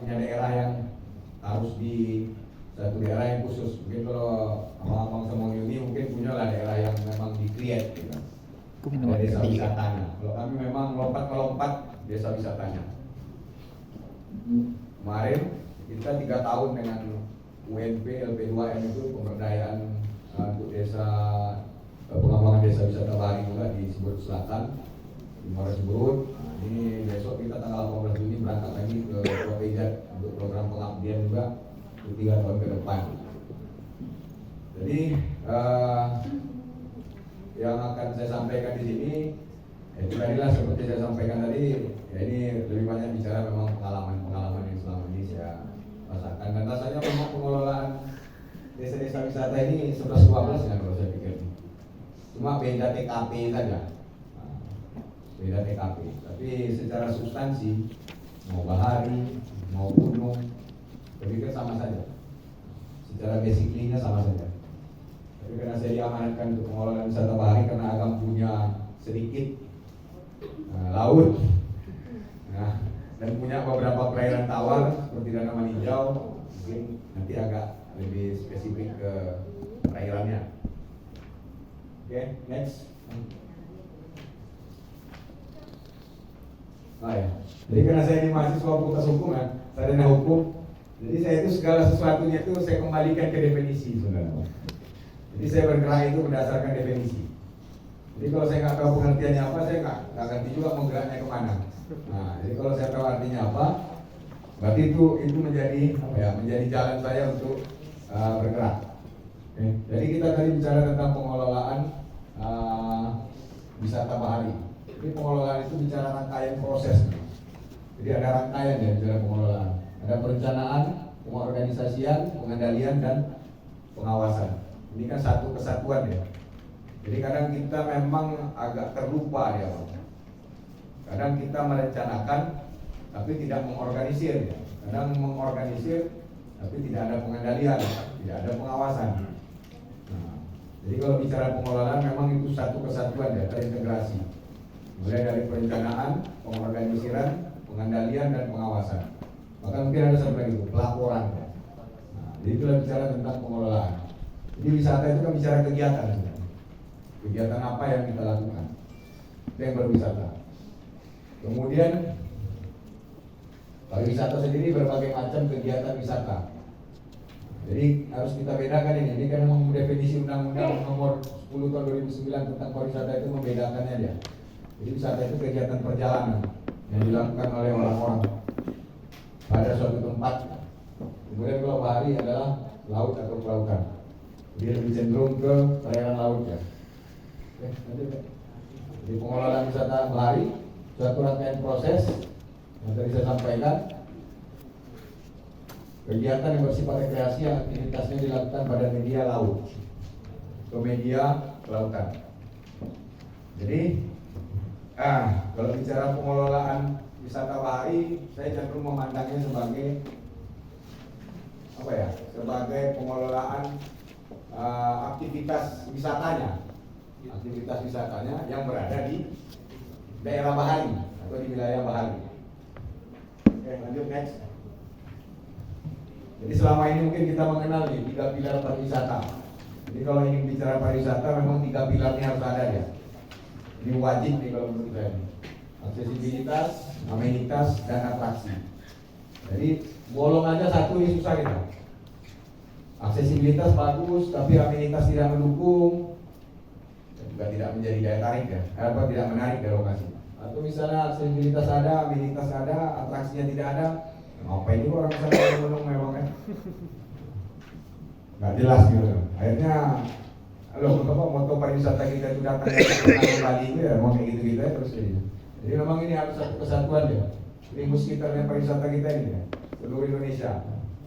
punya daerah yang harus di satu daerah yang khusus. Mungkin kalau abang-abang sama Yuni mungkin punya lah daerah yang memang di-create gitu. Ada desa wisatanya. Kalau kami memang melompat desa wisatanya. Kemarin kita 3 tahun dengan UNP LP2M itu pemberdayaan untuk desa pengembangan desa wisata bahari juga di Siberut Selatan, di Muara Siberut. Ini besok kita tanggal 18 Juni berangkat lagi ke Pejat untuk program pengabdian juga untuk 3 tahun ke depan. Jadi yang akan saya sampaikan di sini, tadilah seperti saya sampaikan tadi, ya ini lebih banyak bicara memang pengalaman yang selama ini saya rasakan, dan rasanya memang pengelolaan desa-desa wisata ini 11-12 ya kalau saya pikir. Cuma beda TKP saja, beda TKP. Tapi secara substansi, mau bahari, mau gunung, saya pikir sama saja. Secara basically-nya sama saja. Tapi karena saya diamanatkan untuk pengelolaan wisata bahari karena agak punya sedikit laut, dan punya beberapa perairan tawar seperti Danau Maninjau, mungkin nanti agak lebih spesifik ke perairannya. Oke, next. Ya. Jadi karena saya ini mahasiswa fakultas hukum ya, sarjana hukum, jadi saya itu segala sesuatunya itu saya kembalikan ke definisi sebenarnya. Jadi saya bergerak itu berdasarkan definisi. Jadi kalau saya nggak tahu pengertiannya apa, saya nggak ngerti juga mau geraknya kemana. Nah, jadi kalau saya tahu artinya apa, berarti itu menjadi apa ya? Menjadi jalan saya untuk bergerak. Oke. Jadi kita tadi bicara tentang pengelolaan wisata bahari. Jadi pengelolaan itu bicara rangkaian proses. Jadi ada rangkaian ya bicara pengelolaan. Ada perencanaan, pengorganisasian, pengendalian dan pengawasan. Ini kan satu kesatuan ya. Jadi kadang kita memang agak terlupa ya. Kadang kita merencanakan tapi tidak mengorganisir ya. Kadang mengorganisir tapi tidak ada pengendalian, tidak ada pengawasan. Nah, jadi kalau bicara pengelolaan memang itu satu kesatuan ya, terintegrasi. Mulai dari perencanaan, pengorganisiran, pengendalian dan pengawasan. Maka mungkin ada satu lagi itu, pelaporan ya. Nah, jadi itulah bicara tentang pengelolaan. Jadi wisata itu kan bicara kegiatan. Kegiatan apa yang kita lakukan, itu yang berwisata. Kemudian pariwisata sendiri berbagai macam kegiatan wisata. Jadi harus kita bedakan ini. Ini kan memang definisi Undang-Undang Nomor 10 Tahun 2009 tentang pariwisata itu membedakannya dia. Jadi wisata itu kegiatan perjalanan yang dilakukan oleh orang-orang pada suatu tempat. Kemudian kalau bahari adalah laut atau kelautan. Dia lebih cenderung ke perairan laut ya. Di pengelolaan wisata bahari, suatu rangkaian proses yang tadi saya sampaikan, kegiatan yang bersifat rekreasi yang aktivitasnya dilakukan pada media laut ke media kelautan. Jadi, kalau bicara pengelolaan wisata bahari, saya cenderung memandangnya sebagai apa ya? Sebagai pengelolaan aktivitas wisatanya yang berada di daerah bahari atau di wilayah bahari. Oke, lanjut next. Jadi selama ini mungkin kita mengenal nih 3 pilar pariwisata. Jadi kalau ingin bicara pariwisata memang 3 pilarnya harus ada ya. Ini wajib nih kalau menurut saya. Aksesibilitas, amenitas, dan atraksi. Jadi bolong aja satu ini susah kita. Aksesibilitas bagus, tapi amenitas tidak mendukung, juga tidak menjadi daya tarik ya, tidak menarik dari lokasi. Atau misalnya aksesibilitas ada, amenitas ada, atraksinya tidak ada, ngapain juga orang sana ngomong memang kan? Nggak jelas gitu. Akhirnya, moto pariwisata kita itu datang ke Bali itu ya, mau kayak gitu-gitu ya terus jadi. Jadi memang ini harus satu kesatuan ya. Primus kita dengan pariwisata kita ini ya, seluruh Indonesia,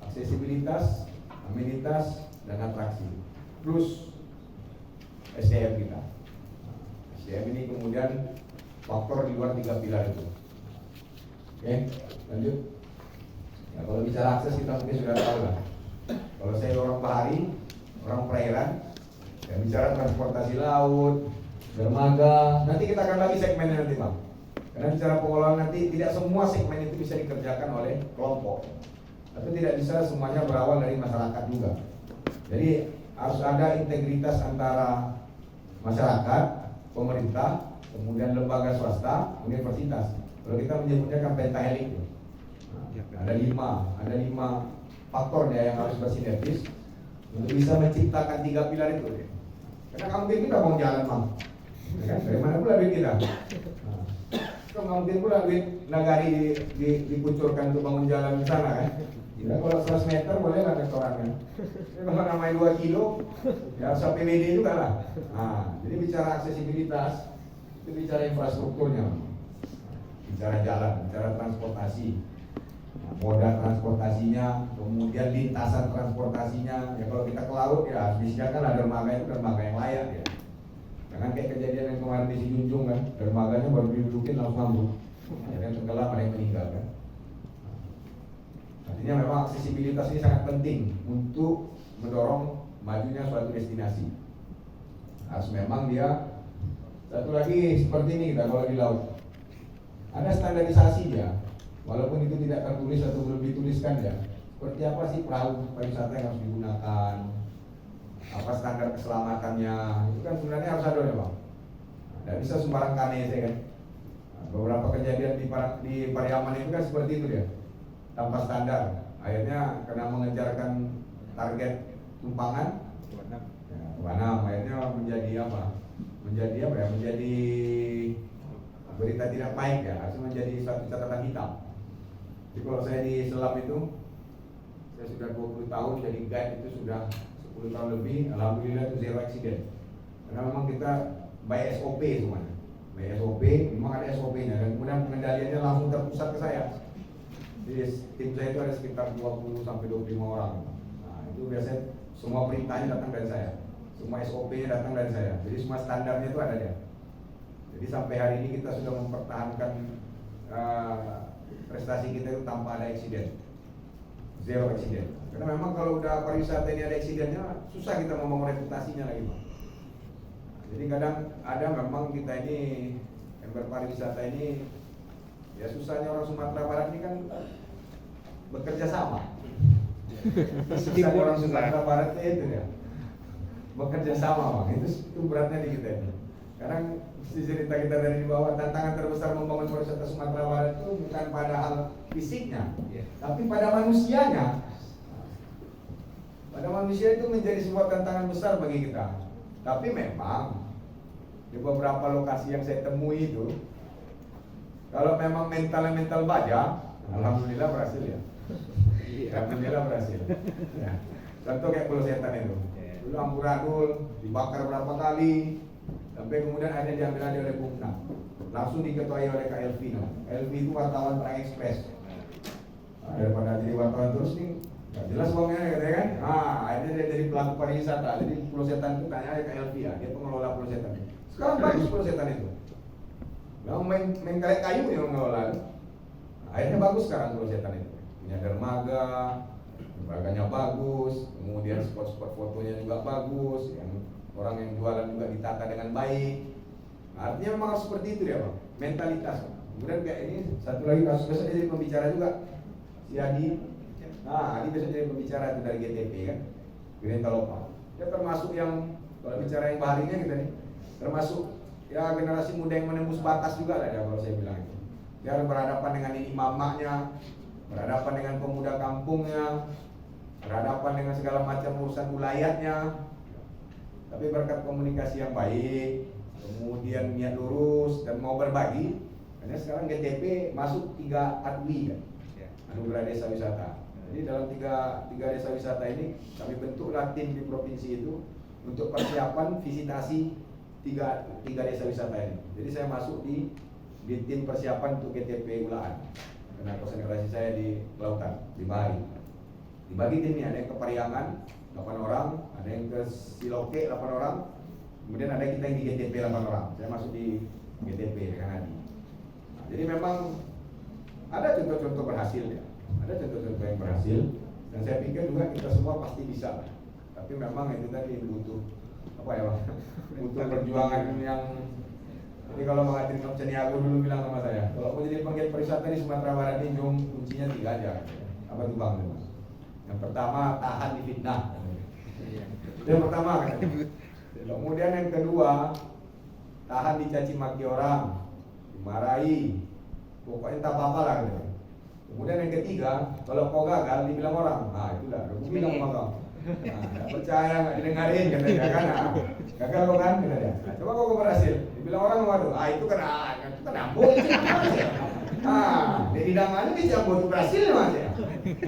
aksesibilitas, amenitas dan atraksi plus SDM kita. SDM ini kemudian faktor di luar 3 pilar itu. Oke, lanjut. Ya, kalau bicara akses kita mungkin sudah tahu lah. Kalau saya orang bahari, orang perairan, ya bicara transportasi laut, dermaga. Nanti kita akan lagi segmennya nanti bang. Karena bicara pengelolaan nanti tidak semua segmen itu bisa dikerjakan oleh kelompok, atau tidak bisa semuanya berawal dari masyarakat juga. Jadi harus ada integritas antara masyarakat, pemerintah, kemudian lembaga swasta, universitas. Kalau kita menyebutnya kan pentahelik, ada lima faktor yang harus bersinergis untuk bisa menciptakan 3 pilar itu. Karena nggak mungkin kita mau jalan, Bang. Ya kan? Dari mana pula duit kita? Nggak mungkin pula duit nagari dikucurkan untuk bangun jalan di sana kan? Ya, kalau 100 meter boleh lah restoran kan? Kalau namanya 2 kilo, ya harus APBD juga lah. Nah, jadi bicara aksesibilitas, itu bicara infrastrukturnya, bicara jalan, bicara transportasi, moda transportasinya, kemudian lintasan transportasinya. Ya kalau kita ke laut ya harus disediakan lah dermaga itu dermaga yang layak ya. Jangan kayak kejadian yang kemarin di Sijunjung kan, dermaganya baru didudukin langsung ngambruk, ya kan tenggelam, ada yang meninggal kan. Artinya memang aksesibilitas ini sangat penting untuk mendorong majunya suatu destinasi. Harus memang dia, satu lagi seperti ini kita kalau di laut, ada standarisasi ya. Walaupun itu tidak tertulis atau belum dituliskan ya, seperti apa sih perahu pariwisata yang harus digunakan, apa standar keselamatannya, itu kan sebenarnya harus ada ya Bang. Tidak bisa sembarang kane saya kan. Beberapa kejadian di Pariaman itu kan seperti itu dia, tanpa standar. Akhirnya karena mengejarkan target tumpangan, ya, akhirnya menjadi apa? Menjadi berita tidak baik ya, harusnya menjadi suatu catatan hitam. Jadi kalau saya di selam itu, saya sudah 20 tahun jadi guide, itu sudah 10 tahun lebih, alhamdulillah itu zero accident. Karena memang kita by SOP semuanya, by SOP, memang ada SOP-nya, dan kemudian pengendaliannya langsung terpusat ke saya. Jadi tim saya itu ada sekitar 20 sampai 25 orang. Nah itu biasanya semua perintahnya datang dari saya, semua SOP-nya datang dari saya. Jadi semua standarnya itu ada dia. Jadi sampai hari ini kita sudah mempertahankan prestasi kita itu tanpa ada eksiden, zero eksiden. Karena memang kalau udah pariwisata ini ada eksidennya, susah kita membangun reputasinya lagi, Pak. Jadi kadang ada memang kita ini yang berpariwisata ini, ya susahnya orang Sumatera Barat ini kan bekerja sama. Susahnya orang Sumatera Barat itu ya, bekerja sama, Bang. Itu beratnya di kita ini. Sekarang cerita kita dari bawah, tantangan terbesar membangun pariwisata Sumatera Barat itu bukan pada hal fisiknya, tapi pada manusianya. Pada manusia itu menjadi sebuah tantangan besar bagi kita. Tapi memang di beberapa lokasi yang saya temui itu, kalau memang mental baja, alhamdulillah berhasil ya. Alhamdulillah berhasil. Ya. Contoh kayak Pulau Setan itu, dulu amburadul dibakar berapa kali. Sampai kemudian akhirnya diambil alih oleh Bukna, langsung diketuai oleh Kak Elvi. Elvi itu wartawan Perang Express. Nah, daripada jadi wartawan terus nih, nggak jelas uangnya katanya kan. Akhirnya dia jadi pelaku pariwisata. Jadi Pulau Setan itu tanya Kak Elvi ya, dia pengelola Pulau Setan. Sekarang bagus Pulau Setan itu. Nggak main kayak kayu yang mengelola. Akhirnya bagus sekarang Pulau Setan itu. Punya dermaganya bagus, kemudian spot-spot fotonya juga bagus, yang orang yang jualan juga ditata dengan baik. Artinya memang harus seperti itu ya Bang, mentalitas. Kemudian kayak ini satu lagi kasus, besok jadi pembicara juga si Adi. Adi besok jadi pembicara itu dari GTP kan, Gorontalo. Dia termasuk yang, kalau bicara yang baharinya kita nih, termasuk ya generasi muda yang menembus batas juga lah ya kalau saya bilang itu. Dia harus berhadapan dengan ini mamanya, berhadapan dengan pemuda kampungnya, berhadapan dengan segala macam urusan wilayahnya. Tapi berkat komunikasi yang baik, kemudian niat lurus dan mau berbagi, karena sekarang GTP masuk 3 ADWI kan, Anugerah Desa Wisata. Jadi dalam tiga desa wisata ini kami bentuklah tim di provinsi itu untuk persiapan visitasi tiga desa wisata ini. Jadi saya masuk di tim persiapan untuk GTP Ulaan, karena konsentrasi saya di kelautan, di Bali. Dibagi timnya, ada yang ke Pariangan 8 orang, ada yang ke Siloke 8 orang, kemudian ada kita yang di GTP 8 orang. Saya masuk di GTP dengan Adi. Nah, jadi memang ada contoh-contoh berhasil ya, ada contoh-contoh yang berhasil, dan saya pikir juga kita semua pasti bisa lah. Tapi memang itu tadi butuh apa ya Bang? Butuh perjuangan Jadi kalau mengatin Caniago dulu bilang sama saya, kalau mau jadi penggiat pariwisata di Sumatera Barat ini, Jom, kuncinya 3 aja. Apa tuh Bang? Yang pertama, tahan di fitnah. Yang pertama kan. Kemudian yang kedua, tahan dicaci maki orang, dimarahi, pokoknya tak apa-apa lah gitu. Kemudian yang ketiga, kalau kau gagal dibilang orang, itulah, aku bilang sama kau. Nggak percaya, nggak didengarin katanya kan, gagal kau kan katanya. Coba kau berhasil, dibilang orang waduh, itu kan ambo, jadi dangannya bisa ambo itu berhasil mas ya.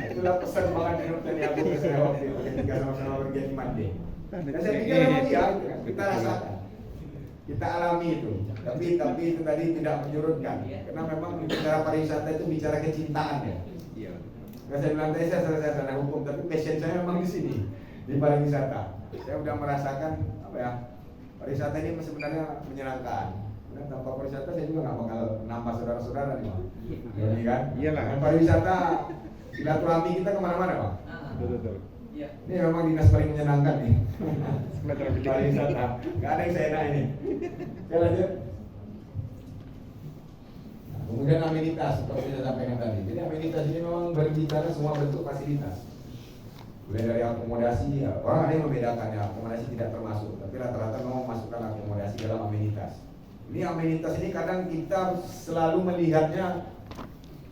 Itulah pesan banget hidup dan ambo ke saya waktu itu ketika sama-sama berjadi mandi. Dan saya pikir memang dia, kita rasakan, kita alami itu. Tapi itu tadi tidak menyurutkan, karena memang bicara pariwisata itu bicara kecintaan ya. Nggak saya bilang tadi saya selesai sarjana hukum, tapi passion saya memang di sini, di pariwisata. Saya udah merasakan pariwisata ini sebenarnya menyenangkan. Karena tanpa pariwisata saya juga nggak bakal nambah saudara-saudara nih, Pak. Iya kan? Iyalah. Dan pariwisata silaturahmi kita kemana-mana, Pak. Betul. Iya. Ini memang dinas paling menyenangkan nih. Pariwisata. Nggak ada yang saya enak ini. Oke lanjut. Kemudian amenitas seperti saya sampaikan tadi. Jadi amenitas ini memang berbicara semua bentuk fasilitas. Mulai dari akomodasi, orang ada yang membedakannya, akomodasi tidak termasuk, tapi rata-rata memang memasukkan akomodasi dalam amenitas. Ini amenitas ini kadang kita selalu melihatnya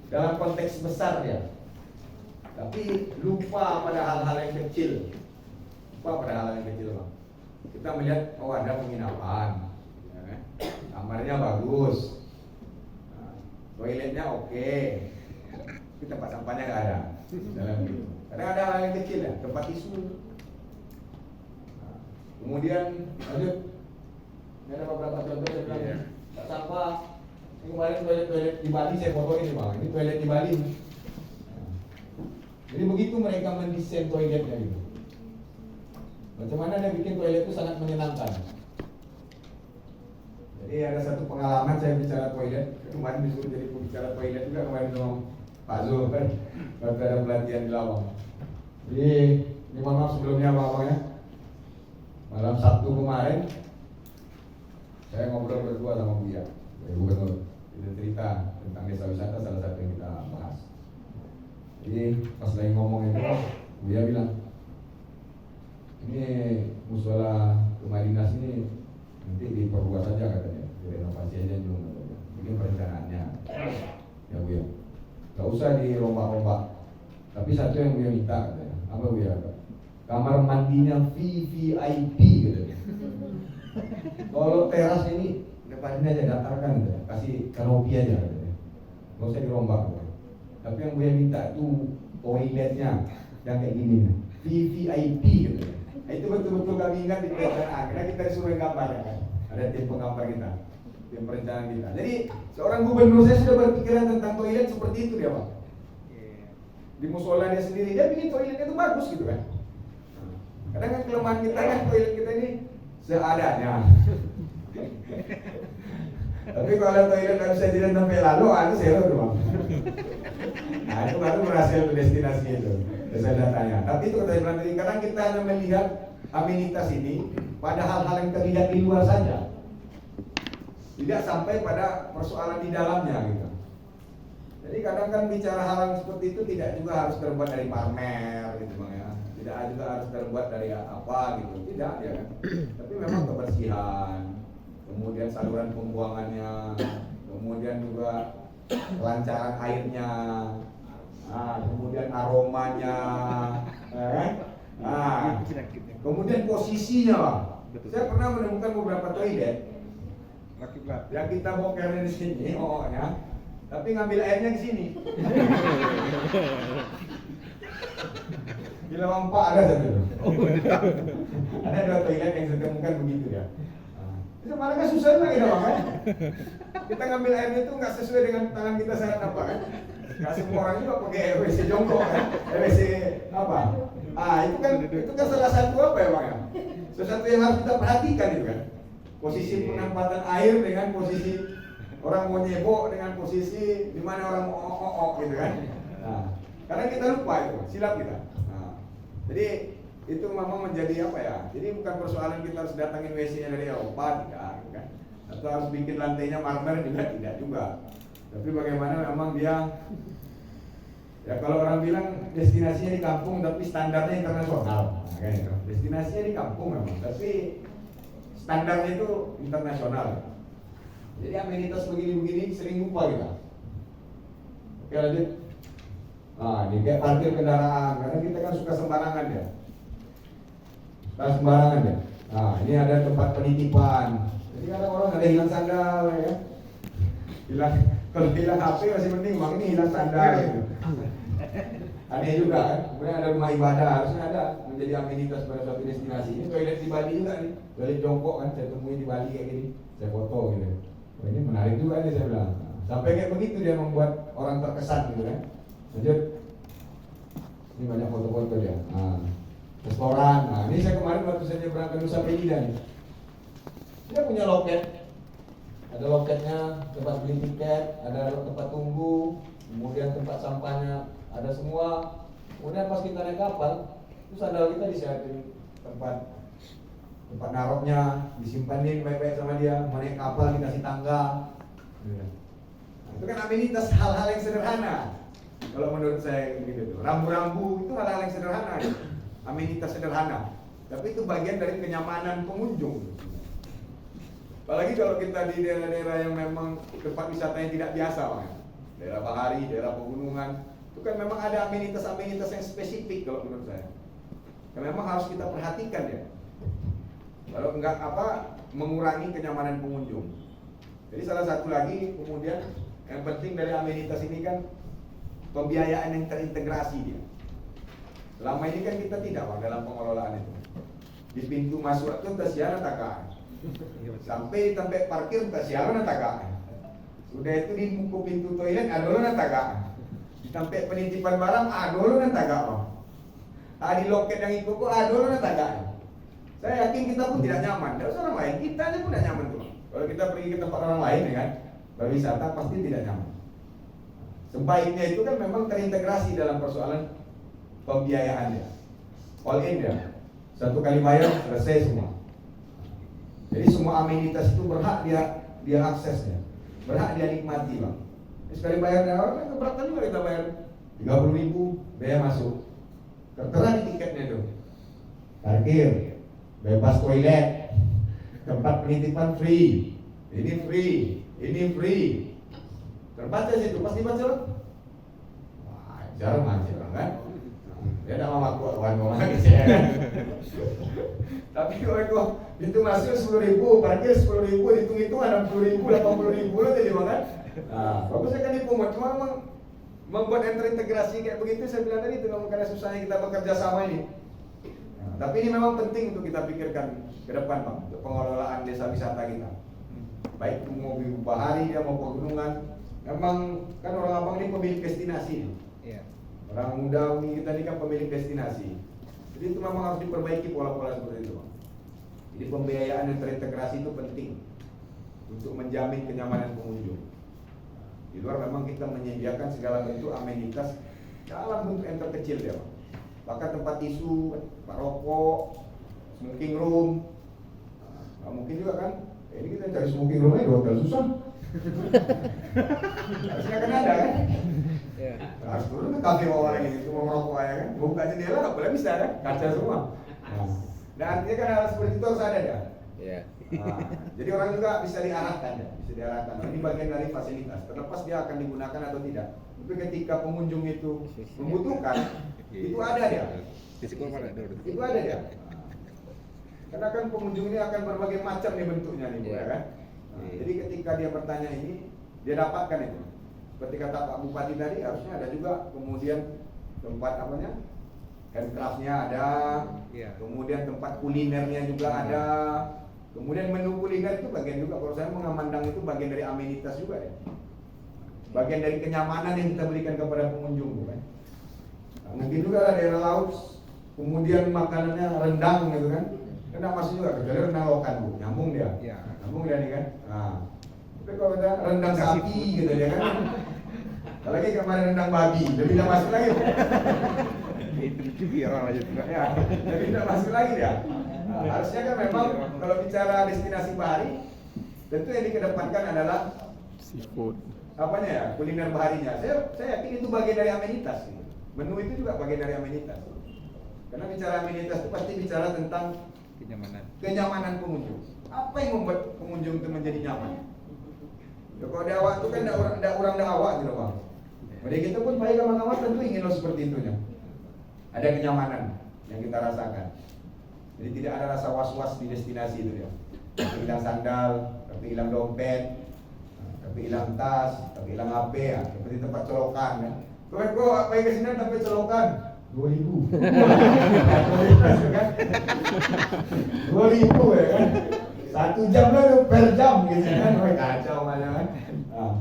dalam konteks besar ya, tapi lupa pada hal-hal yang kecil. Lupa pada hal-hal yang kecil, Bang. Kita melihat, ada penginapan, ya kan? Kamarnya bagus, toiletnya oke, tapi tempat sampahnya nggak ada. Dalam itu. Kadang ada hal yang kecil ya, tempat tisu. Kemudian lanjut, ini ada beberapa contoh saya bilang, tak sampah. Ini kemarin toilet di Bali saya foto ini Bang, ini toilet di Bali. Jadi begitu mereka mendesain toiletnya gitu. Macam mana dia bikin toilet itu sangat menyenangkan. Jadi ada satu pengalaman saya bicara toilet, kemarin disuruh jadi pembicara toilet juga kemarin sama Pak Zul kan, waktu ada pelatihan di Lawang. Jadi ini mohon maaf sebelumnya Bang ya. Malam Sabtu kemarin saya ngobrol berdua sama Buya, dari Gubernur. Kita cerita tentang desa wisata salah satu yang kita bahas. Jadi pas lagi ngomong itu Buya bilang, ini musola rumah dinas ini nanti diperluas saja katanya, direnovasi aja dulu katanya. Bikin perencanaannya. Ya Bu ya. Gak usah dirombak-rombak. Tapi satu yang Buya minta katanya. Apa Buya? Kamar mandinya VVIP katanya. Kalau teras ini depan ini aja datarkan katanya. Kasih kanopi aja katanya. Gak usah dirombak katanya. Tapi yang Buya minta itu toiletnya yang kayak gini VVIP katanya. Itu betul-betul kami ingat di perencanaan, karena kita disuruh gambar ya kan. Ada tim penggambar kita, tim perencanaan kita. Jadi seorang gubernur saya sudah berpikiran tentang toilet seperti itu dia Pak. Di musola dia sendiri, dia bikin toiletnya itu bagus gitu kan. Kadang kan kelemahan kita kan toilet kita ini seadanya. Tapi kalau toilet nggak bisa jalan sampai lalu, itu zero tuh Bang. Nah itu baru berhasil ke destinasi itu. Saya datanya. Tapi itu kata Ibrahim tadi, kadang kita hanya melihat amenitas ini pada hal-hal yang terlihat di luar saja, tidak sampai pada persoalan di dalamnya gitu. Jadi kadang kan bicara hal yang seperti itu tidak juga harus terbuat dari pamer gitu Bang ya. Tidak juga harus terbuat dari apa gitu. Tidak ya kan. Tapi memang kebersihan, kemudian saluran pembuangannya, kemudian juga kelancaran airnya, kemudian aromanya, kemudian posisinya. Saya pernah menemukan beberapa toilet yang kita bokernya di sini, tapi ngambil airnya di sini. Di Lawang Pak ada satu. Ada 2 toilet yang saya temukan begitu ya. Itu malah kan susah lagi dong kan? Kita ngambil airnya itu nggak sesuai dengan tangan kita saat apa kan? Nggak semua orang juga pakai WC jongkok kan? WC apa? Itu kan salah satu apa ya Bang ya? Sesuatu yang harus kita perhatikan itu kan. Posisi penempatan air dengan posisi orang mau nyebok dengan posisi di mana orang mau gitu kan. Nah, karena kita lupa itu, silap kita. Nah, jadi itu memang menjadi apa ya? Jadi bukan persoalan kita harus datangin WC-nya dari Eropa tidak, gitu kan. atau harus bikin lantainya marmer juga tidak juga. Tapi bagaimana memang dia, ya kalau orang bilang destinasinya di kampung tapi standarnya internasional, nah, kan, gitu. Destinasinya di kampung memang, tapi standarnya itu internasional. Jadi amenitas begini-begini sering lupa kita. Oke lanjut. Nah ini kayak parkir kendaraan, karena kita kan suka sembarangan ya. Suka sembarangan ya. Nah ini ada tempat penitipan. Jadi kadang orang ada hilang sandal ya. Kalau hilang HP masih penting, bang ini hilang sandal gitu. Aneh juga kan. Kemudian ada rumah ibadah, harusnya ada menjadi amenitas pada suatu destinasi. Ini toilet di Bali juga nih. Toilet jongkok kan, saya temui di Bali kayak gini. Saya foto gitu. Oh, ini menarik juga nih saya bilang. Sampai kayak begitu dia membuat orang terkesan gitu kan. Lanjut. Ini banyak foto-foto dia. Nah, restoran. Nah, ini saya kemarin waktu saya berangkat Nusa Penida nih. Dia punya loket. Ada loketnya, tempat beli tiket, ada tempat tunggu, kemudian tempat sampahnya, ada semua. Kemudian pas kita naik kapal, itu sandal kita disiapin tempat naruhnya, disimpanin baik-baik sama dia. Mau naik kapal dikasih tangga. Nah, itu kan amenitas hal-hal yang sederhana. Kalau menurut saya gitu tuh, rambu-rambu itu hal-hal yang sederhana, ya. Amenitas sederhana. Tapi itu bagian dari kenyamanan pengunjung. Apalagi kalau kita di daerah-daerah yang memang tempat wisatanya tidak biasa, Bang. Daerah bahari, daerah pegunungan, itu kan memang ada amenitas-amenitas yang spesifik kalau menurut saya. Yang memang harus kita perhatikan ya. Kalau enggak mengurangi kenyamanan pengunjung. Jadi salah satu lagi kemudian yang penting dari amenitas ini kan pembiayaan yang terintegrasi dia. Selama ini kan kita tidak, Bang, dalam pengelolaan itu. Di pintu masuk itu tasiana takaan. Sampai parkir tasiana takaan. Sudah itu di buku pintu toilet adolo takaan. Sampai penitipan barang adolo takaan. Di loket yang ikut kok adolo takaan. Saya yakin kita pun tidak nyaman. Tidak usah orang lain, kita aja pun tidak nyaman tuh. Kalau kita pergi ke tempat orang lain ya kan, berwisata pasti tidak nyaman. Sebaiknya itu kan memang terintegrasi dalam persoalan pembiayaannya. All in ya. Satu kali bayar selesai semua. Jadi semua amenitas itu berhak dia aksesnya, berhak dia nikmati, Bang. Sekali bayar orang kan keberatan juga kita bayar 30.000 biaya masuk. Tertera di tiketnya itu. Parkir, bebas toilet, tempat penitipan free, ini free. Terbaca situ, pasti baca loh. Wah, jarang aja kan? Dia tidak mau ngaku lagi saya kan. Tapi kalau itu pintu masuk 10.000, parkir 10.000, hitung-hitung 60.000, 80.000 loh jadi makan. Nah, bagusnya kan dipungut, cuma membuat yang terintegrasi kayak begitu saya bilang tadi itu karena susahnya kita bekerja sama ini. Nah, tapi ini memang penting untuk kita pikirkan ke depan, Bang, untuk pengelolaan desa wisata kita. Baik mau bahari dia mau pegunungan, memang kan orang Abang ini pemilik destinasi. Iya. Orang muda kita ini kan pemilik destinasi. Jadi itu memang harus diperbaiki pola-pola seperti itu, Bang. Jadi pembiayaan yang terintegrasi itu penting untuk menjamin kenyamanan pengunjung. Di luar memang kita menyediakan segala bentuk amenitas dalam bentuk yang terkecil ya, Bang. Bahkan tempat tisu, tempat rokok, smoking room. Nah, mungkin juga kan, ini kita cari smoking room aja di hotel susah. Harusnya kan ada kan? Yeah. Harus dulu ke kafe orang ini, cuma merokok aja kan. Mau buka jendela nggak boleh bisa kan? Kaca semua. Nah artinya kan hal seperti itu harus ada ya. Yeah. Nah, jadi orang juga bisa diarahkan ya, bisa diarahkan. Ini bagian dari fasilitas. Terlepas dia akan digunakan atau tidak. Tapi ketika pengunjung itu membutuhkan, itu ada dia. Itu ada dia. Karena kan pengunjung ini akan berbagai macam nih bentuknya nih, ya kan. Nah, jadi ketika dia bertanya ini, dia dapatkan itu. Seperti kata Pak Bupati tadi, harusnya ada juga kemudian tempat handcraftnya ada, kemudian tempat kulinernya juga ada, kemudian menu kuliner itu bagian juga. Kalau saya mengamandang itu bagian dari amenitas juga ya, bagian dari kenyamanan yang kita berikan kepada pengunjung, bukan? Nah, mungkin juga ada daerah laut, kemudian makanannya rendang gitu kan, rendang masih juga, kecuali rendang lokan Bu, nyambung dia, nyambung dia nih kan. Nah, tapi kalau kita rendang sapi gitu dia kan. Apalagi kemarin rendang babi, jadi tidak masuk lagi. Itu viral aja juga. Ya, jadi tidak masuk lagi dia. Nah, harusnya kan memang kalau bicara destinasi bahari, Tentu yang dikedepankan adalah seafood. apanya ya, kuliner baharinya. Saya yakin itu bagian dari amenitas. Gitu. Menu itu juga bagian dari amenitas. Karena bicara amenitas itu pasti bicara tentang kenyamanan pengunjung. Apa yang membuat pengunjung itu menjadi nyaman? Ya, kalau di awak itu kan tidak orang dah awak gitu bang. Jadi kita pun baik kawan-kawan tentu ingin lo seperti itunya. Ada kenyamanan yang kita rasakan. Jadi tidak ada rasa was-was di destinasi itu ya. Tapi hilang sandal, tapi hilang dompet, tapi hilang tas, tapi hilang HP ya. Seperti tempat colokan ya. Kau apa yang kesini tapi colokan 2.000. 2.000 ya kan. 1 jam lah per jam gitu kan. Wah kacau aja kan. Nah.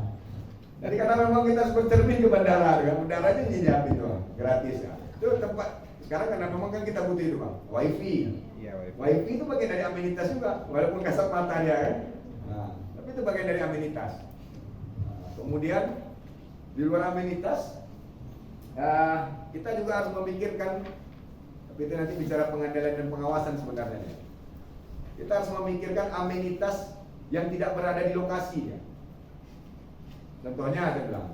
Jadi karena memang kita harus bercermin ke bandara, kan bandaranya nyediain itu gratis ya. Itu tempat sekarang karena memang kan kita butuh itu bang, wifi. Iya, Wifi itu bagian dari amenitas juga, walaupun kasat mata dia kan. Nah, tapi itu bagian dari amenitas. Nah, kemudian di luar amenitas, kita juga harus memikirkan, tapi itu nanti bicara pengandalan dan pengawasan sebenarnya. Kita harus memikirkan amenitas yang tidak berada di lokasi ya. Contohnya saya bilang,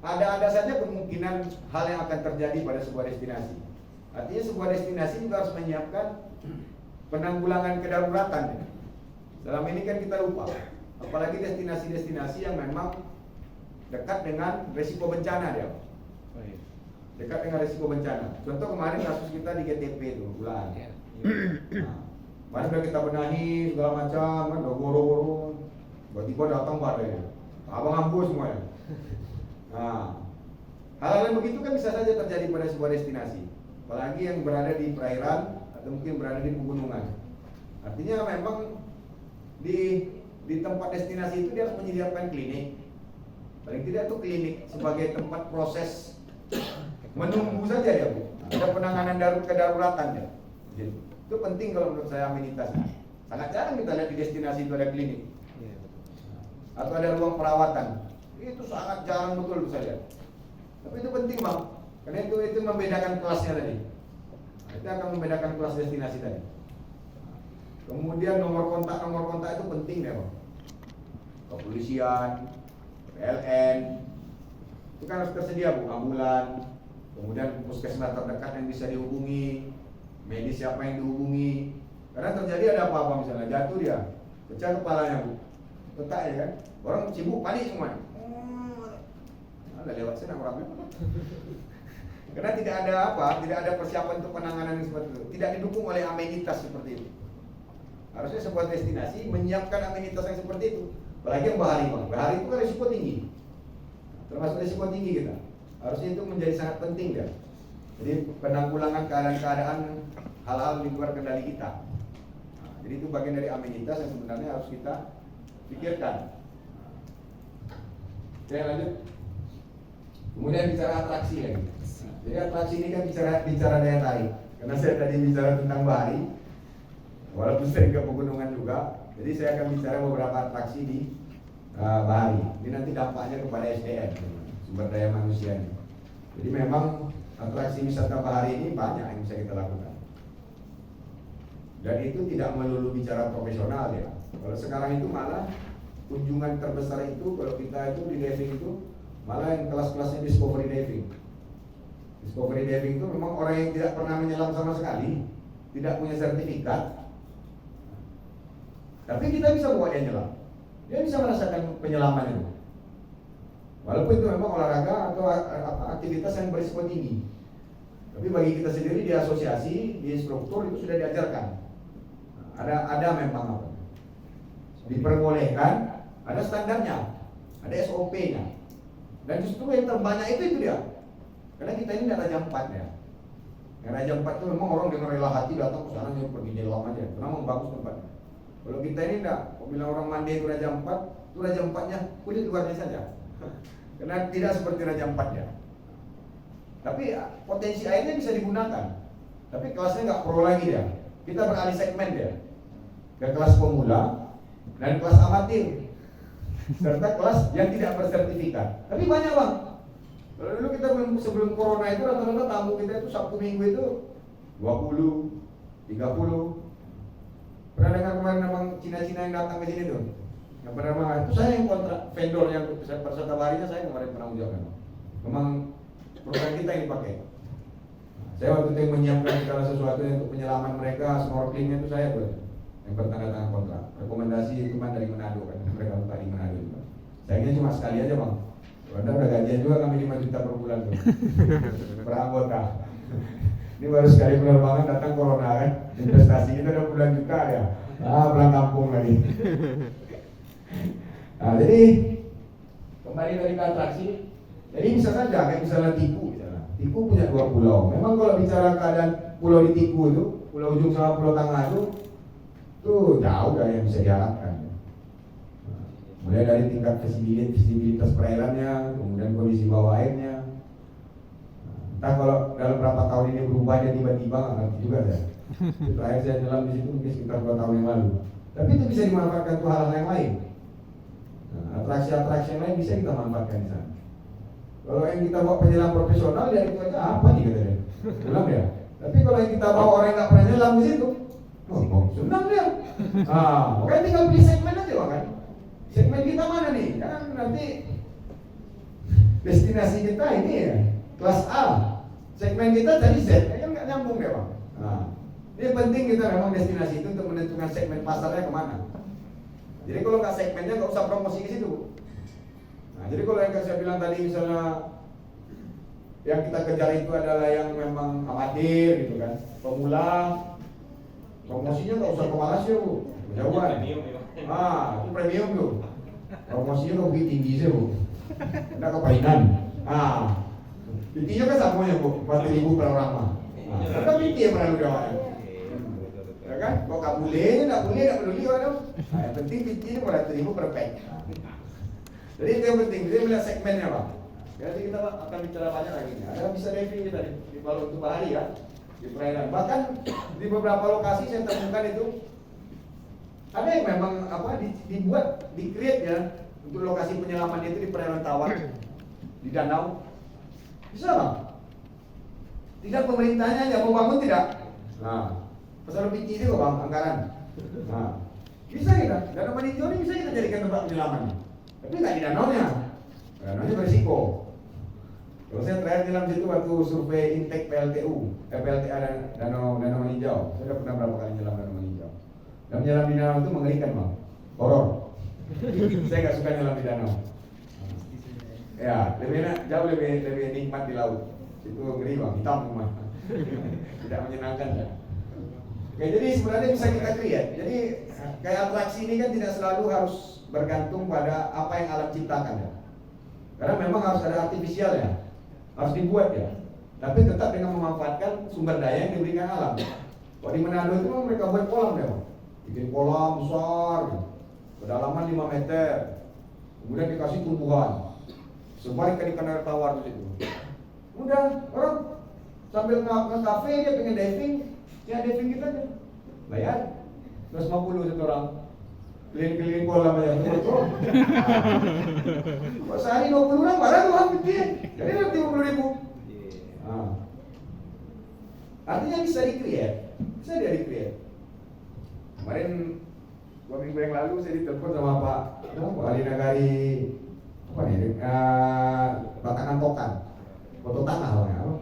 ada saja kemungkinan hal yang akan terjadi pada sebuah destinasi. Artinya sebuah destinasi juga harus menyiapkan penanggulangan kedaruratan. Selama ini kan kita lupa, apalagi destinasi-destinasi yang memang dekat dengan risiko bencana dia. Dekat dengan risiko bencana. Contoh kemarin kasus kita di GTP itu, bulan. Nah, kemarin sudah kita benahi segala macam, kan goro-goro. Tiba-tiba datang badai, abang ambush semuanya. Nah, hal-hal yang begitu kan bisa saja terjadi pada sebuah destinasi, apalagi yang berada di perairan atau mungkin berada di pegunungan. Artinya memang di tempat destinasi itu dia harus menyediakan klinik, paling tidak itu klinik sebagai tempat proses menunggu saja ya bu. Ada penanganan kedaruratan ya. Itu penting kalau menurut saya amenitas. Sangat jarang kita lihat di destinasi itu ada klinik. Atau ada ruang perawatan, itu sangat jarang betul saya lihat. Tapi itu penting bang, karena itu membedakan kelasnya tadi. Itu akan membedakan kelas destinasi tadi. Kemudian nomor kontak itu penting ya bang. Kepolisian, PLN, itu kan harus tersedia bu, ambulan, kemudian puskesmas terdekat yang bisa dihubungi, medis siapa yang dihubungi. Karena terjadi ada apa-apa misalnya jatuh dia, pecah kepalanya bu. Letak ya kan, orang sibuk panik semua. Ada lewat sana orangnya. Karena tidak ada persiapan untuk penanganan yang seperti itu. Tidak didukung oleh amenitas seperti itu. Harusnya sebuah destinasi menyiapkan amenitas yang seperti itu. Apalagi yang bahari bang, bahari itu kan risiko tinggi. Termasuk risiko tinggi kita. Harusnya itu menjadi sangat penting ya. Jadi penanggulangan keadaan-keadaan hal-hal di luar kendali kita. Nah, jadi itu bagian dari amenitas yang sebenarnya harus kita pikirkan. Saya lanjut. Kemudian bicara atraksi lagi. Jadi atraksi ini kan bicara daya tarik. Karena saya tadi bicara tentang bahari, walaupun saya ke pegunungan juga, jadi saya akan bicara beberapa atraksi di bahari. Ini nanti dampaknya kepada SDM, sumber daya manusianya. Jadi memang atraksi wisata bahari ini banyak yang bisa kita lakukan. Dan itu tidak melulu bicara profesional ya. Kalau sekarang itu malah kunjungan terbesar itu kalau kita itu di diving itu malah yang kelas-kelasnya discovery diving. Discovery diving itu memang orang yang tidak pernah menyelam sama sekali, tidak punya sertifikat. Tapi kita bisa bawa dia nyelam. Dia bisa merasakan penyelaman itu. Walaupun itu memang olahraga atau aktivitas yang berisiko tinggi. Tapi bagi kita sendiri di asosiasi, di struktur itu sudah diajarkan. Ada memang apa? Diperbolehkan, ada standarnya, ada SOP-nya. Dan justru yang terbanyak itu dia. Karena kita ini tidak Raja 4 ya. Yang Raja 4 itu memang orang dengan rela hati datang ke sana yang pergi nyelam aja. Karena memang bagus tempatnya. Kalau kita ini tidak, kalau bilang orang mandi itu Raja 4, itu Raja 4-nya kulit luarnya saja. Karena tidak seperti Raja 4 ya. Tapi potensi airnya bisa digunakan. Tapi kelasnya nggak pro lagi dia. Kita beralih segmen dia. Ke kelas pemula dan kelas amatir serta kelas yang tidak bersertifikat. Tapi banyak bang. Kalau dulu kita sebelum corona itu rata-rata tamu kita itu Sabtu Minggu itu 20, 30. Pernah dengar kemarin memang Cina-Cina yang datang ke sini tuh? Yang pernah memang itu saya yang kontrak vendor yang peserta larinya saya kemarin penanggung jawab memang program kita yang dipakai. Saya waktu itu yang menyiapkan segala sesuatu untuk penyelaman mereka, snorkeling itu saya tuh yang bertanda tangan kontrak. Rekomendasi itu kan dari Manado kan, mereka minta di Manado juga. Sayangnya cuma sekali aja bang. Anda udah gajian juga kami 5 juta per bulan tuh per anggota. Ini baru sekali penerbangan datang corona kan, investasi kita udah puluhan juta ya. Pulang kampung lagi. Nah jadi kembali dari ke atraksi. Jadi bisa saja kayak misalnya Tiku misalnya. Tiku punya 2 pulau. Memang kalau bicara keadaan pulau di Tiku itu, pulau ujung sama pulau tengah itu tuh jauh dari yang bisa diharapkan. Mulai dari tingkat visibilitas perairannya, kemudian kondisi bawah airnya. Entah kalau dalam berapa tahun ini berubah dia tiba-tiba nggak ngerti juga saya. Terakhir saya nyelam di situ mungkin sekitar 2 tahun yang lalu. Tapi itu bisa dimanfaatkan untuk hal-hal yang lain. Nah, atraksi-atraksi yang lain bisa kita manfaatkan di sana. Kalau yang kita bawa penyelam profesional ya itu aja apa nih katanya, senang ya. Tapi kalau yang kita bawa orang yang nggak pernah nyelam di situ, senang dia. Makanya tinggal beli segmen aja kan. Segmen kita mana nih? Kan nanti destinasi kita ini ya kelas A. Segmen kita tadi Z, kan nggak nyambung ya bang. Ini penting kita memang destinasi itu untuk menentukan segmen pasarnya kemana. Jadi kalau nggak segmennya nggak usah promosi ke situ. Nah, jadi kalau yang saya bilang tadi misalnya yang kita kejar itu adalah yang memang amatir gitu kan, pemula, promosinya nggak usah ke Malaysia bu, kejauhan. Itu premium tuh. Promosinya lebih tinggi sih bu, nggak kepainan. Intinya kan samanya bu, 4.000 per orang mah. Kan inti yang pernah lu jawab. Ya kan, kok nggak boleh, nggak peduli orang. Yang penting intinya 4.000 per pack. Jadi itu yang penting, jadi melihat segmennya bang. Jadi kita akan bicara banyak lagi. Ada bisa diving kita di Palu untuk bahari ya, di perairan. Bahkan di beberapa lokasi saya temukan itu ada yang memang dibuat, di-create ya untuk lokasi penyelaman itu di perairan tawar, di danau. Bisa bang? Tidak pemerintahnya yang mau bangun tidak? Pasal lebih tinggi kok bang anggaran. Bisa kita, danau Maninjau ini bisa kita jadikan tempat penyelaman. Tapi nggak di danaunya, danaunya berisiko. Kalau saya terakhir dalam situ waktu survei intake PLTU, PLTA Danau Maninjau, saya udah pernah berapa kali nyelam Danau Maninjau. Dan menyelam di danau itu mengerikan bang, horor. Saya nggak suka nyelam di danau. Ya, jauh lebih nikmat di laut. Itu ngeri bang, hitam rumah. Tidak menyenangkan ya. Oke, jadi sebenarnya bisa kita create. Jadi kayak atraksi ini kan tidak selalu harus bergantung pada apa yang alam ciptakan ya. Karena memang harus ada artifisial ya, harus dibuat ya. Tapi tetap dengan memanfaatkan sumber daya yang diberikan alam. Kalau di Manado itu mereka buat kolam ya, bikin kolam besar, kedalaman 5 meter, kemudian dikasih tumbuhan, sebar ikan-ikan air tawar di situ. Udah orang sambil nge-cafe dia pengen diving, ya diving kita aja, bayar 250 satu orang. Keliling-keliling kolam aja betul. Sehari 20 orang barang tuh gede. Jadi nanti 50.000. Artinya bisa di-create. Bisa dia di-create. Kemarin 2 minggu yang lalu saya ditelepon sama Pak Ali Nagari Batangan Tokan. Foto tanah apa?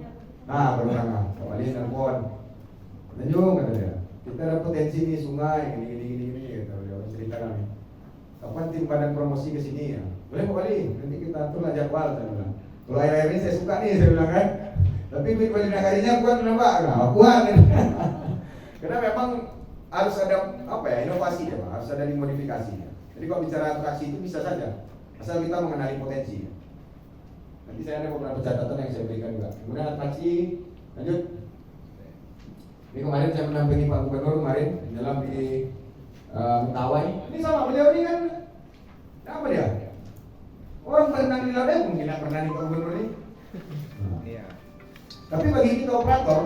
Foto tanah. Pak Ali telepon. Tanjung kata dia. Kita ada potensi nih sungai gini cerita kami. Kapan tim badan promosi ke sini ya? Boleh Pak Ali, nanti kita atur lah jadwal saya bilang. Kalau air ini saya suka nih saya bilang kan. Tapi duit balik nagarinya kuat kenapa? Kuat. Karena memang harus ada inovasi ya, Pak. Harus ada dimodifikasi. Jadi kalau bicara atraksi itu bisa saja, asal kita mengenali potensi. Nanti saya ada beberapa catatan yang saya berikan juga. Kemudian atraksi, lanjut. Ini kemarin saya mendampingi Pak Gubernur kemarin dalam di Mentawai. Ini sama beliau ini kan apa dia? Orang berenang di laut mungkin tidak pernah di Pak Gubernur ini. Tapi bagi kita operator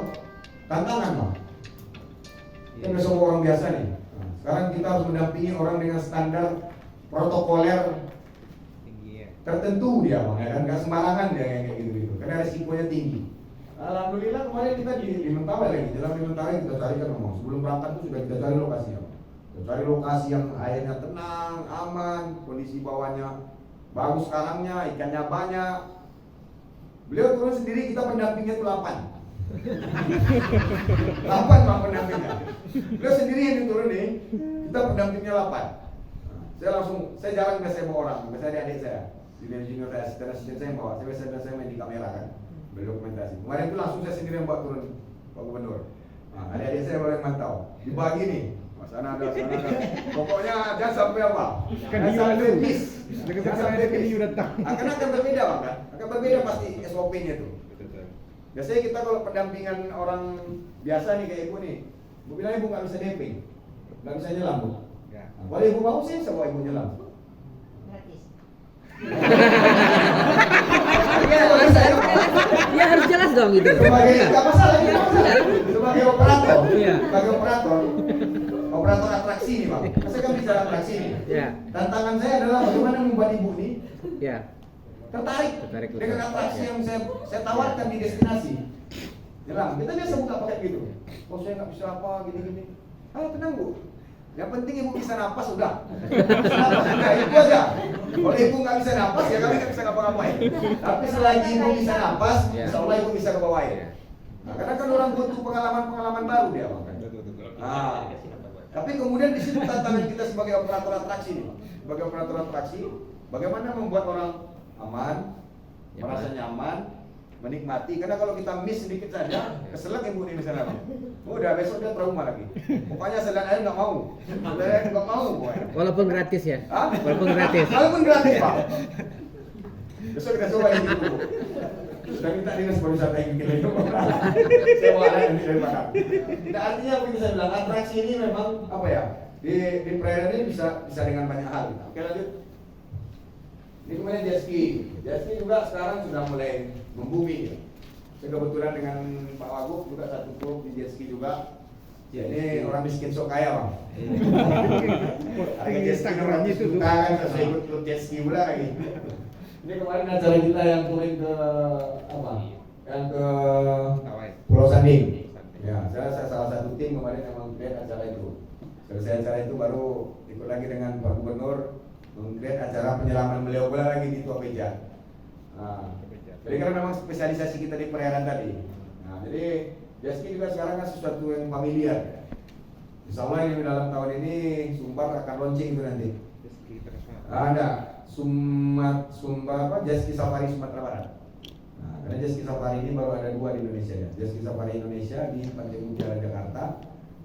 tantangan Pak. Kita udah semua orang biasa nih. Sekarang kita harus mendampingi orang dengan standar protokoler tertentu dia Bang, ya kan nggak sembarangan dia yang kayak gitu karena resikonya tinggi. Alhamdulillah kemarin kita di Mentawai lagi, jalan di Mentawai kita carikan ngomong. Sebelum berangkat itu sudah kita cari lokasinya. Cari lokasi yang airnya tenang, aman, kondisi bawahnya bagus karangnya, ikannya banyak. Beliau turun sendiri, kita pendampingnya itu 8. 8 bang pendampingnya. Beliau sendiri yang turun nih, kita pendampingnya 8. Saya jalan biasa sama orang, biasanya adik saya, junior saya, asisten saya yang bawa. Saya main di kamera kan, berdokumentasi. Kemarin itu langsung saya sendiri yang bawa turun Pak Gubernur. Adik-adik saya baru yang mantau, dibagi nih. Sana ada. Pokoknya jangan sampai apa? Jangan sampai bis. Jangan sampai bis. Akan berbeda bang kan? Akan berbeda pasti SOP-nya tuh. Biasanya kita kalau pendampingan orang biasa nih kayak ibu nih, ibu bilang ibu nggak bisa deping, nggak bisa nyelam bu. Kalau ibu mau sih, saya bawa ibu nyelam. Gratis. Ya harus jelas dong gitu. Nggak masalah. Sebagai operator atraksi nih bang. Saya kan bicara atraksi nih. Ya. Tantangan saya adalah bagaimana membuat ibu nih tertarik dengan atraksi yang saya tawarkan di destinasi. Jelas, kita biasa buka paket gitu. Oh saya nggak bisa apa gini. Tenang bu. Yang penting ibu bisa napas udah. Bisa napas udah, itu aja. Kalau ibu nggak bisa napas ya kami nggak bisa ngapa-ngapain. Tapi selagi ibu bisa napas, insya Allah ibu bisa ke bawah ya. Nah, karena kan orang butuh pengalaman baru dia bang. Tapi kemudian di situ tantangan kita sebagai operator atraksi nih. Sebagai operator atraksi, bagaimana membuat orang aman, merasa nyaman, menikmati. Karena kalau kita miss sedikit saja, keselak ibu nih misalnya bang. Udah besok dia trauma lagi. Pokoknya sedan air nggak mau. Sedan air nggak mau pokoknya. Walaupun gratis ya. Walaupun gratis pak. Besok kita coba ini dulu. Sudah minta dinas pariwisata yang bikin itu. Saya mau ada yang dari mana. Nah, artinya apa yang saya bilang, atraksi ini memang apa ya? Di perairan ini bisa dengan banyak hal. Oke lanjut. Ini kemudian jet ski. Jet ski juga sekarang sudah mulai membumi. Ya. Saya kebetulan dengan Pak Wagub juga satu grup di jet ski juga. Ya, ini orang miskin sok kaya bang. Harga jet ski orang miskin kan, saya ikut klub jet ski pula lagi. Ini kemarin acara kita yang touring ke apa? Yang ke Pulau Sanding. Ya, saya salah satu tim kemarin yang mengcreate acara itu. Selesai acara itu baru ikut lagi dengan Pak Gubernur mengcreate acara penyelaman beliau pula lagi di Tua Peja. Jadi karena memang spesialisasi kita di perairan tadi. Nah, jadi jet ski juga sekarang kan sesuatu yang familiar. Insya Allah ini dalam tahun ini Sumbar akan launching itu nanti. Ada Sumbar apa? Jet ski Safari Sumatera Barat. Nah, karena jet ski Safari ini baru ada 2 di Indonesia ya. Jet ski Safari Indonesia di Pantai Mutiara Jakarta.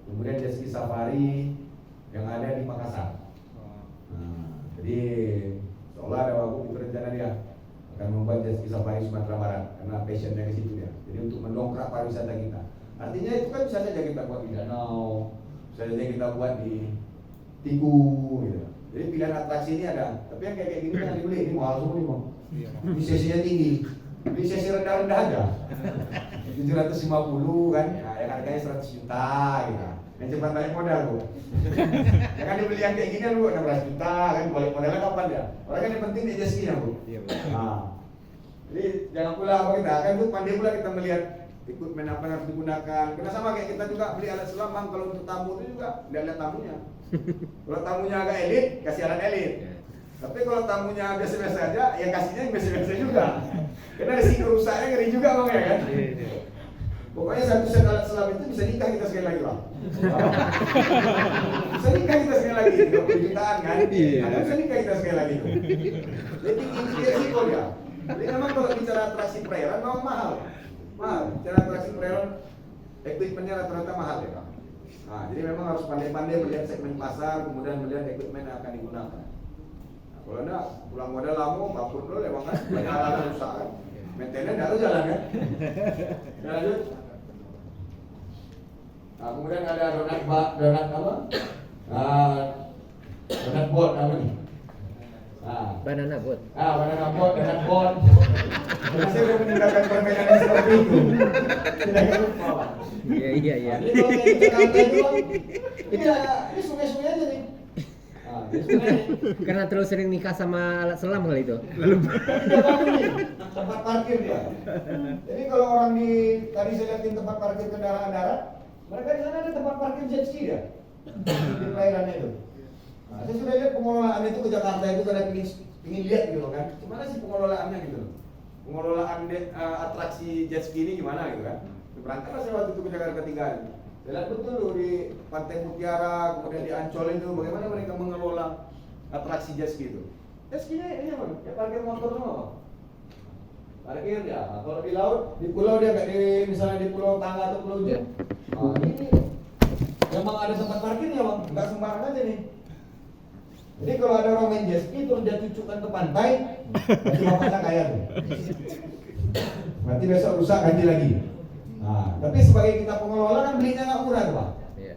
Kemudian jet ski Safari yang ada di Makassar. Nah, jadi seolah ada waktu itu rencana dia akan membuat jet ski Safari Sumatera Barat karena passionnya ke situ ya. Jadi untuk mendongkrak pariwisata kita. Artinya itu kan bisa saja kita buat di danau, bisa saja kita buat di Tigu gitu. Jadi pilihan atraksi ini ada, tapi yang kayak gini kan dibeli, ini mahal semua nih bang. Ini sesinya tinggi, ini sesi rendah-rendah aja. 750 kan, nah, yang harganya 100 juta gitu. Yang cepat balik modal bu. Jangan dibeli yang kayak gini lu 16 juta kan, balik modalnya kapan ya? Orang kan yang penting di jet ski-nya bu. Nah, jadi jangan pula apa kita, kan itu pandai pula kita melihat equipment apa yang harus digunakan. Karena sama kayak kita juga beli alat selam bang, kalau untuk tamu itu juga lihat tamunya. Kalau tamunya agak elit, kasih alat elit. Tapi kalau tamunya biasa-biasa aja, ya kasihnya yang biasa-biasa juga. Karena risiko rusaknya ngeri juga bang ya kan. Pokoknya satu set alat selam itu bisa nikah kita sekali lagi bang. Bisa nikah kita sekali lagi, 30 jutaan kan. Bisa nikah kita sekali lagi. Jadi ini risiko dia. Jadi memang kalau bicara atraksi perairan memang mahal. Bicara atraksi perairan, equipmentnya rata-rata mahal ya bang. Nah, jadi memang harus pandai-pandai melihat segmen pasar, kemudian melihat equipment yang akan digunakan. Nah, kalau enggak, pulang modal lama, bapur dulu ya bang kan, banyak hal-hal rusak kan. Maintenance nggak tahu jalan kan. Kita lanjut. Nah, kemudian ada donat apa? Donat boat apa nih? Banana boat. Banana boat, donat boat. Saya sudah meninggalkan permainan yang seperti itu. Tidak lupa pak. Iya. Ini sungai-sungai aja nih. Karena terlalu sering nikah sama alat selam kali itu. Tempat parkir dia. Jadi kalau orang tadi saya lihatin tempat parkir kendaraan darat, mereka di sana ada tempat parkir jet ski ya. di perairannya itu. Nah, saya sudah lihat pengelolaan itu ke Jakarta itu karena ingin lihat gitu kan, gimana sih pengelolaannya gitu loh. Pengelolaan atraksi jet ski ini gimana gitu kan. Berangkatlah saya waktu itu ke Jakarta ketiga. Saya lihat betul loh di Pantai Mutiara, kemudian di Ancol itu bagaimana mereka mengelola atraksi jet ski itu. Jet skinya ini apa? Ya parkir motor semua Pak. Parkir ya, kalau di laut, di pulau dia nggak di misalnya di pulau Tangga atau pulau Ujung. Nah, ini memang ada tempat parkirnya Bang, nggak sembarang aja nih. Jadi kalau ada orang main jet ski terus dia cucukkan ke pantai, berarti bapaknya kaya tuh. Berarti besok rusak ganti lagi. Nah, tapi sebagai kita pengelola kan belinya nggak murah tuh Pak. Iya.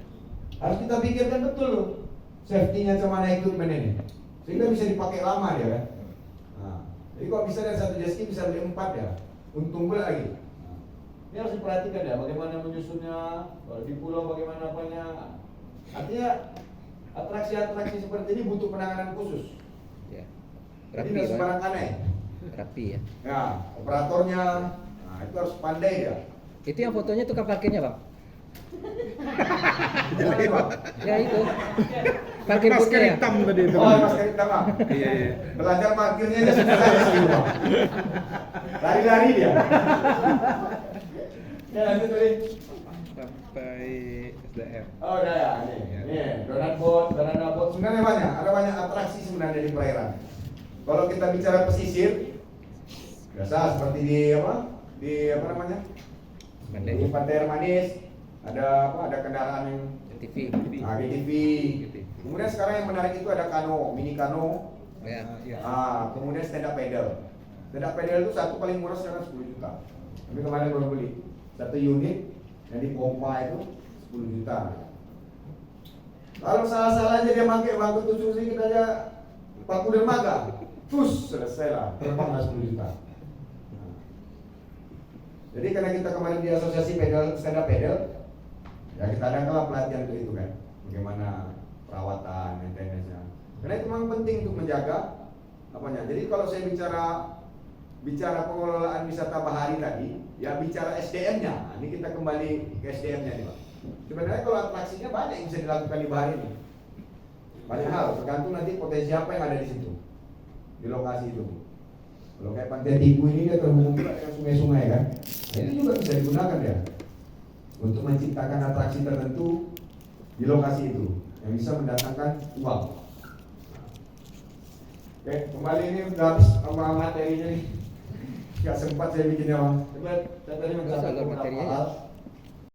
Harus kita pikirkan betul loh, safety-nya sama equipment ini, sehingga bisa dipakai lama dia kan. Nah, jadi kalau bisa dari satu jet ski bisa beli 4 ya, untung pula lagi. Nah, ini harus diperhatikan ya, bagaimana menyusunnya, kalau di pulau bagaimana apanya. Artinya atraksi-atraksi seperti ini butuh penanganan khusus. Iya. Jadi Rapi, nggak Bang. sembarang aneh. Rapi ya. Ya, operatornya, nah itu harus pandai ya. Itu yang fotonya tukang parkirnya, Bang. Jadi Pak. Ya itu. Parkir Masker putih ya. hitam tadi itu. Oh, masker hitam Pak. Iya, iya. Belajar parkirnya aja susah ya sih Pak. Lari-lari dia. Ya lanjut tadi. Sampai SDM. Oh udah ya, nih donat boat. Sebenarnya banyak, ada banyak atraksi sebenarnya di perairan. Kalau kita bicara pesisir, biasa seperti di apa namanya? Di Pantai Air Manis, ada kendaraan yang TV. AGTV. Kemudian sekarang yang menarik itu ada kano, mini kano. Ya. Kemudian stand up paddle. Stand up paddle itu satu paling murah sekarang 10 juta. Tapi kemarin baru beli satu unit yang dipompa itu 10 juta. Kalau salah-salah aja dia pakai bangku tujuh sedikit aja paku dermaga, selesai lah, terbang 10 juta. Jadi karena kita kemarin di asosiasi pedal stand up pedal, ya kita adakan pelatihan untuk itu kan, bagaimana perawatan, maintenance-nya. Karena itu memang penting untuk menjaga apanya. Jadi kalau saya bicara pengelolaan wisata bahari tadi, ya bicara SDM-nya. Nah, ini kita kembali ke SDM-nya nih Pak. Sebenarnya kalau atraksinya banyak yang bisa dilakukan di bahari ini. Banyak hal, tergantung nanti potensi apa yang ada di situ, di lokasi itu. Kalau kayak Pantai Tigu ini dia terhubung juga dengan sungai-sungai kan. Nah, itu juga bisa digunakan ya untuk menciptakan atraksi tertentu di lokasi itu yang bisa mendatangkan uang. Oke, kembali ini udah habis sama materinya nih. Gak sempat saya bikinnya Bang. Coba saya tadi mencatat beberapa hal.